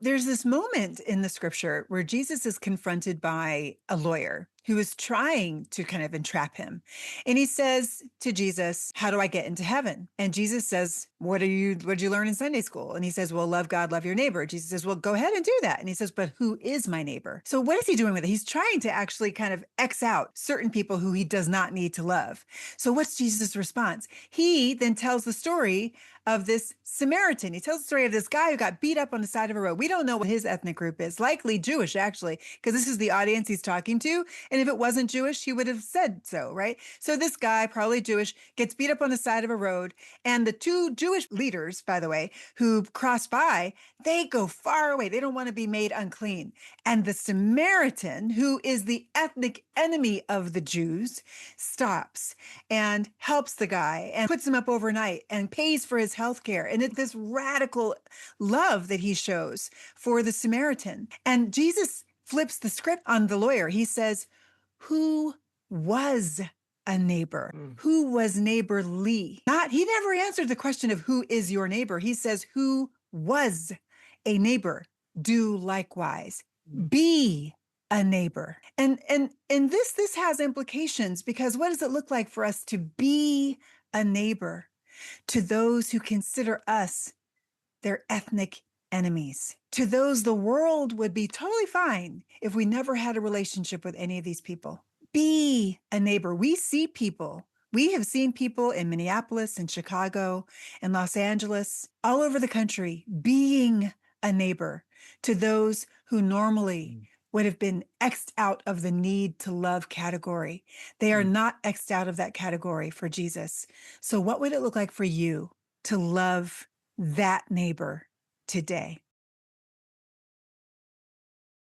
There's this moment in the scripture where Jesus is confronted by a lawyer who is trying to kind of entrap him. And he says to Jesus, "How do I get into heaven?" And Jesus says, what did you learn in Sunday school? And he says, "Well, love God, love your neighbor." Jesus says, "Well, go ahead and do that." And he says, "But who is my neighbor?" So what is he doing with it? He's trying to actually kind of X out certain people who he does not need to love. So what's Jesus' response? He then tells the story of this Samaritan. He tells the story of this guy who got beat up on the side of a road. We don't know what his ethnic group is, likely Jewish, actually, because this is the audience he's talking to. And if it wasn't Jewish, he would have said so, right? So this guy, probably Jewish, gets beat up on the side of a road. And the two Jewish leaders, by the way, who cross by, they go far away. They don't want to be made unclean. And the Samaritan, who is the ethnic enemy of the Jews, stops and helps the guy and puts him up overnight and pays for his health care. And it's this radical love that he shows for the Samaritan. And Jesus flips the script on the lawyer. He says, who was a neighbor? Who was neighborly? Not, he never answered the question of who is your neighbor. He says, who was a neighbor? Do likewise. Be a neighbor. And this has implications, because what does it look like for us to be a neighbor to those who consider us their ethnic enemies? To those the world would be totally fine if we never had a relationship with any of these people. Be a neighbor. We see people. We have seen people in Minneapolis and Chicago and Los Angeles, all over the country, being a neighbor to those who normally would have been X'd out of the need to love category. They are not X'd out of that category for Jesus. So what would it look like for you to love that neighbor today?